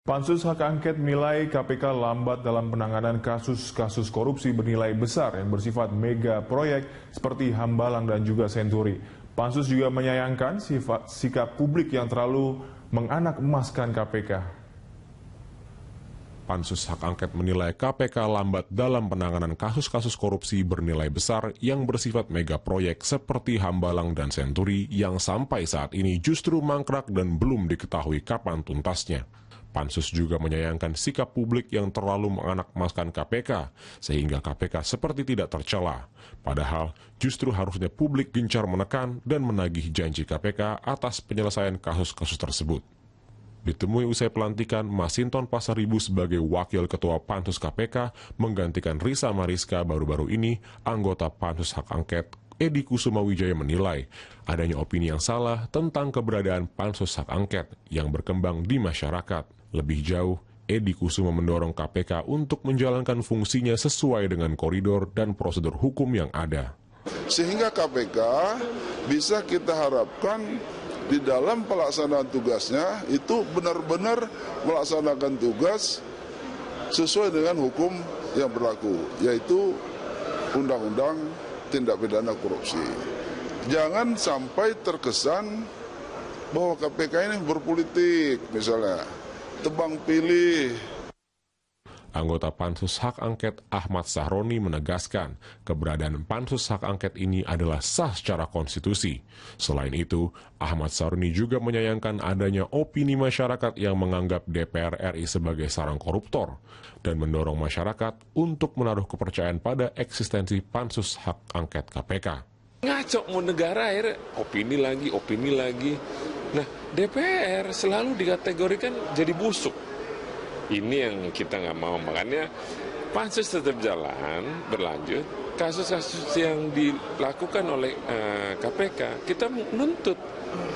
Pansus Hak Angket menilai KPK lambat dalam penanganan kasus-kasus korupsi bernilai besar yang bersifat mega proyek seperti Hambalang dan juga Senturi. Pansus juga menyayangkan sikap publik yang terlalu menganak-emaskan KPK. Pansus Hak Angket menilai KPK lambat dalam penanganan kasus-kasus korupsi bernilai besar yang bersifat mega proyek seperti Hambalang dan Senturi yang sampai saat ini justru mangkrak dan belum diketahui kapan tuntasnya. Pansus juga menyayangkan sikap publik yang terlalu menganak-emaskan KPK, sehingga KPK seperti tidak tercela. Padahal justru harusnya publik gencar menekan dan menagih janji KPK atas penyelesaian kasus-kasus tersebut. Ditemui usai pelantikan, Masinton Pasaribu sebagai Wakil Ketua Pansus KPK menggantikan Risa Mariska baru-baru ini, anggota Pansus Hak Angket Edi Kusuma Wijaya menilai adanya opini yang salah tentang keberadaan Pansus Hak Angket yang berkembang di masyarakat. Lebih jauh, Edi Kusuma mendorong KPK untuk menjalankan fungsinya sesuai dengan koridor dan prosedur hukum yang ada. Sehingga KPK bisa kita harapkan di dalam pelaksanaan tugasnya itu benar-benar melaksanakan tugas sesuai dengan hukum yang berlaku, yaitu Undang-Undang Tindak Pidana Korupsi. Jangan sampai terkesan bahwa KPK ini berpolitik, misalnya tebang pilih. Anggota Pansus Hak Angket Ahmad Sahroni menegaskan keberadaan Pansus Hak Angket ini adalah sah secara konstitusi. Selain itu, Ahmad Sahroni juga menyayangkan adanya opini masyarakat yang menganggap DPR RI sebagai sarang koruptor dan mendorong masyarakat untuk menaruh kepercayaan pada eksistensi Pansus Hak Angket KPK. Ngaco mau negara akhirnya opini lagi. Nah, DPR selalu dikategorikan jadi busuk. Ini yang kita nggak mau, makanya pansus tetap jalan, berlanjut. Kasus-kasus yang dilakukan oleh KPK, kita menuntut.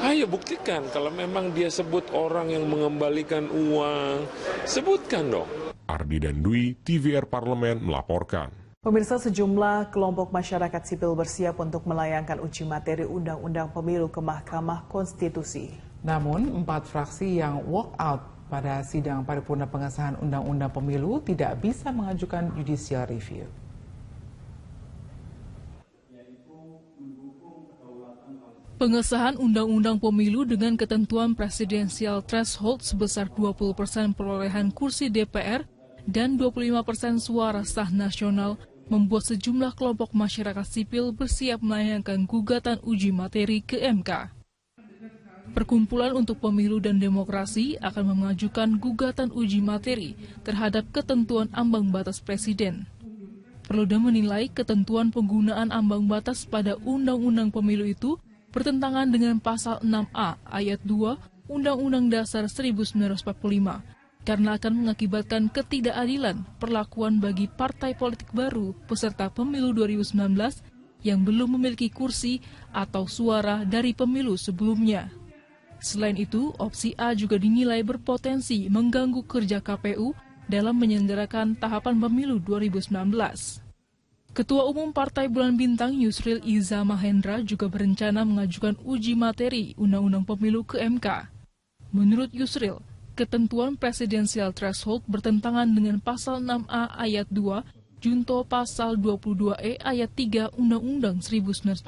Ayo buktikan, kalau memang dia sebut orang yang mengembalikan uang, sebutkan dong. Ardi dan Dwi, TVR Parlemen melaporkan. Pemirsa, sejumlah kelompok masyarakat sipil bersiap untuk melayangkan uji materi Undang-Undang Pemilu ke Mahkamah Konstitusi. Namun, 4 fraksi yang walk out pada sidang paripurna pengesahan Undang-Undang Pemilu tidak bisa mengajukan judicial review. Pengesahan Undang-Undang Pemilu dengan ketentuan presidensial threshold sebesar 20% perolehan kursi DPR dan 25% suara sah nasional membuat sejumlah kelompok masyarakat sipil bersiap melayangkan gugatan uji materi ke MK. Perkumpulan untuk Pemilu dan Demokrasi akan mengajukan gugatan uji materi terhadap ketentuan ambang batas presiden. Perludem menilai ketentuan penggunaan ambang batas pada Undang-Undang Pemilu itu bertentangan dengan Pasal 6A Ayat 2 Undang-Undang Dasar 1945 karena akan mengakibatkan ketidakadilan perlakuan bagi partai politik baru peserta pemilu 2019 yang belum memiliki kursi atau suara dari pemilu sebelumnya. Selain itu, opsi A juga dinilai berpotensi mengganggu kerja KPU dalam menyelenggarakan tahapan pemilu 2019. Ketua Umum Partai Bulan Bintang Yusril Iza Mahendra juga berencana mengajukan uji materi Undang-Undang Pemilu ke MK. Menurut Yusril, ketentuan presidensial threshold bertentangan dengan Pasal 6A Ayat 2, Junto Pasal 22E Ayat 3 Undang-Undang 1945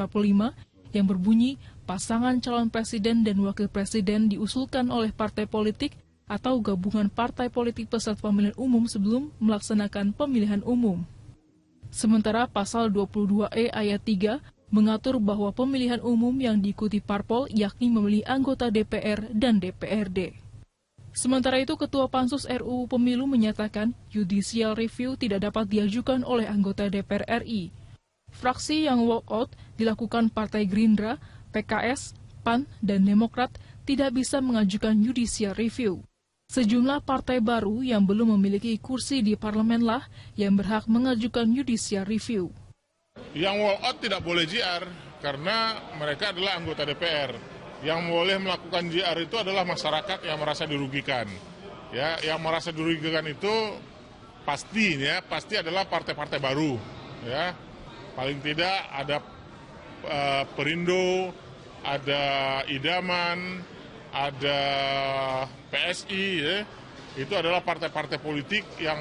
yang berbunyi pasangan calon presiden dan wakil presiden diusulkan oleh partai politik atau gabungan partai politik peserta pemilihan umum sebelum melaksanakan pemilihan umum. Sementara Pasal 22E Ayat 3 mengatur bahwa pemilihan umum yang diikuti parpol yakni memilih anggota DPR dan DPRD. Sementara itu, Ketua Pansus RUU Pemilu menyatakan judicial review tidak dapat diajukan oleh anggota DPR RI. Fraksi yang walkout dilakukan Partai Gerindra, PKS, PAN, dan Demokrat tidak bisa mengajukan judicial review. Sejumlah partai baru yang belum memiliki kursi di parlemen lah yang berhak mengajukan judicial review. Yang walkout tidak boleh JR karena mereka adalah anggota DPR. Yang boleh melakukan JR itu adalah masyarakat yang merasa dirugikan. Ya, yang merasa dirugikan itu pasti adalah partai-partai baru. Ya, paling tidak ada Perindo, ada Idaman, ada PSI, ya. itu adalah partai-partai politik yang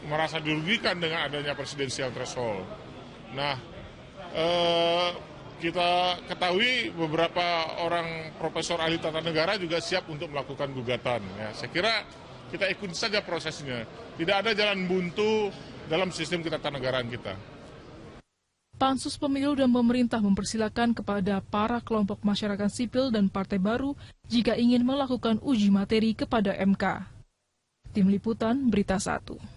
merasa dirugikan dengan adanya presidensial threshold. Nah, kita ketahui beberapa orang profesor ahli tata negara juga siap untuk melakukan gugatan. Ya, saya kira kita ikuti saja prosesnya. Tidak ada jalan buntu dalam sistem ketatanegaraan kita. Pansus Pemilu dan pemerintah mempersilakan kepada para kelompok masyarakat sipil dan partai baru jika ingin melakukan uji materi kepada MK. Tim Liputan Berita 1.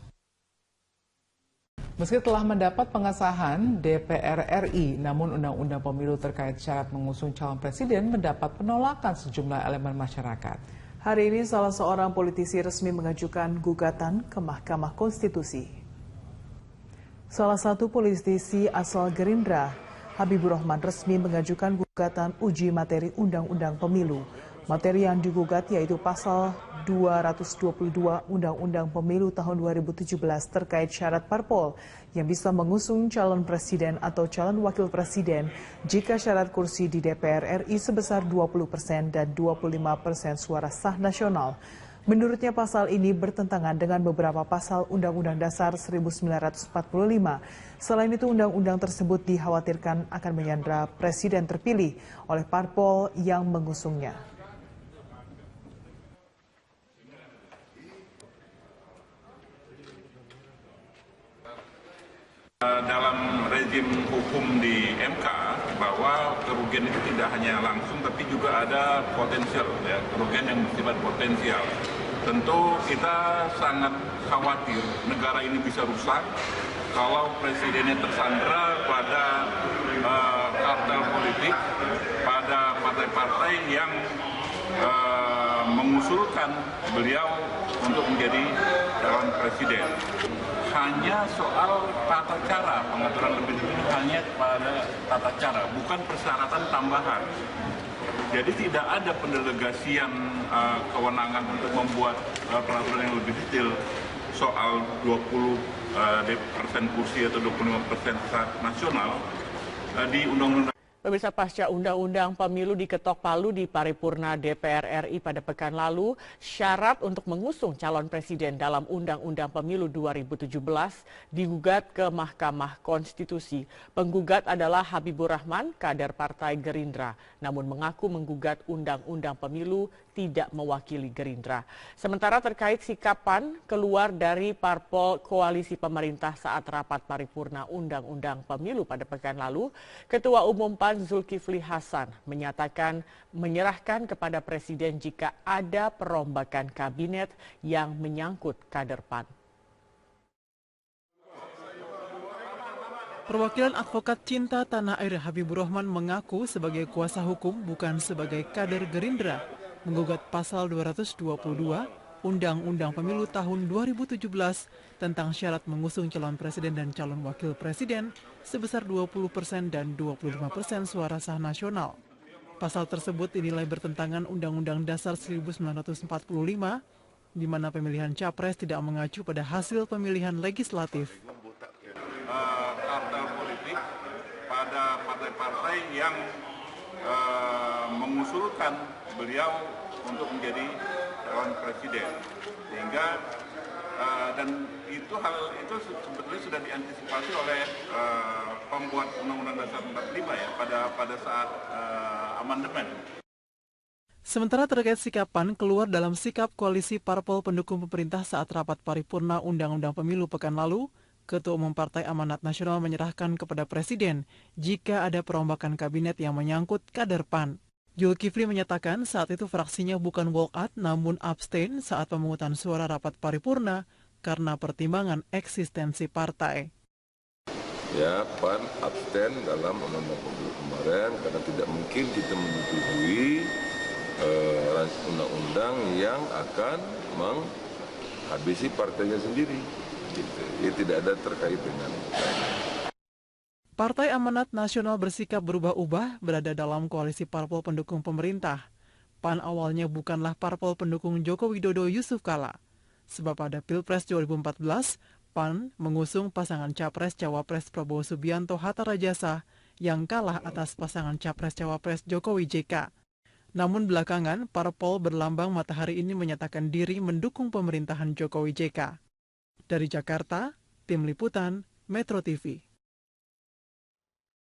Meski telah mendapat pengesahan DPR RI, namun Undang-Undang Pemilu terkait syarat mengusung calon presiden mendapat penolakan sejumlah elemen masyarakat. Hari ini salah seorang politisi resmi mengajukan gugatan ke Mahkamah Konstitusi. Salah satu politisi asal Gerindra, Habibur Rahman, resmi mengajukan gugatan uji materi Undang-Undang Pemilu. Materi yang digugat yaitu pasal 222 Undang-Undang Pemilu tahun 2017 terkait syarat parpol yang bisa mengusung calon presiden atau calon wakil presiden jika syarat kursi di DPR RI sebesar 20% dan 25% suara sah nasional. Menurutnya pasal ini bertentangan dengan beberapa pasal Undang-Undang Dasar 1945. Selain itu, undang-undang tersebut dikhawatirkan akan menyandera presiden terpilih oleh parpol yang mengusungnya. Dalam rezim hukum di MK bahwa kerugian itu tidak hanya langsung tapi juga ada potensial, ya, kerugian yang bersifat potensial. Tentu kita sangat khawatir negara ini bisa rusak kalau presidennya tersandera pada kartel politik, pada partai-partai yang mengusulkan beliau untuk menjadi calon presiden. Hanya soal tata cara, pengaturan lebih detail hanya pada tata cara, bukan persyaratan tambahan. Jadi tidak ada pendelegasian kewenangan untuk membuat peraturan yang lebih detail soal 20% kursi atau 25% nasional di Undang-Undang. Pemirsa, pasca Undang-Undang Pemilu diketok palu di paripurna DPR RI pada pekan lalu, syarat untuk mengusung calon presiden dalam Undang-Undang Pemilu 2017 digugat ke Mahkamah Konstitusi. Penggugat adalah Habibur Rahman, kader Partai Gerindra, namun mengaku menggugat Undang-Undang Pemilu tidak mewakili Gerindra. Sementara terkait sikap PAN keluar dari parpol koalisi pemerintah saat rapat paripurna Undang-Undang Pemilu pada pekan lalu, Ketua Umum PAN Zulkifli Hasan menyatakan menyerahkan kepada Presiden jika ada perombakan kabinet yang menyangkut kader PAN. Perwakilan advokat cinta tanah air Habibur Rahman mengaku sebagai kuasa hukum bukan sebagai kader Gerindra menggugat pasal 222 Undang-Undang Pemilu tahun 2017 tentang syarat mengusung calon presiden dan calon wakil presiden sebesar 20% dan 25% suara sah nasional. Pasal tersebut dinilai bertentangan Undang-Undang Dasar 1945, di mana pemilihan capres tidak mengacu pada hasil pemilihan legislatif. Kartel politik pada partai-partai yang mengusulkan beliau untuk menjadi calon presiden, sehingga dan hal itu sebetulnya sudah diantisipasi oleh pembuat Undang-Undang Dasar 45 ya pada saat amandemen. Sementara terkait sikap PAN keluar dalam sikap koalisi parpol pendukung pemerintah saat rapat paripurna Undang-Undang Pemilu pekan lalu, Ketua Umum Partai Amanat Nasional menyerahkan kepada Presiden jika ada perombakan kabinet yang menyangkut kader PAN. Zulkifli menyatakan saat itu fraksinya bukan walkout namun abstain saat pemungutan suara rapat paripurna karena pertimbangan eksistensi partai. Ya, PAN abstain dalam Undang-Undang Pemilu kemarin karena tidak mungkin kita menyetujui undang-undang yang akan menghabisi partainya sendiri. Gitu. Ini tidak ada terkait dengan Partai Amanat Nasional bersikap berubah-ubah berada dalam koalisi parpol pendukung pemerintah. PAN awalnya bukanlah parpol pendukung Joko Widodo Yusuf Kala. Sebab pada Pilpres 2014, PAN mengusung pasangan Capres-Cawapres Prabowo Subianto Hatta Rajasa yang kalah atas pasangan Capres-Cawapres Jokowi JK. Namun belakangan, parpol berlambang matahari ini menyatakan diri mendukung pemerintahan Jokowi JK. Dari Jakarta, Tim Liputan, Metro TV.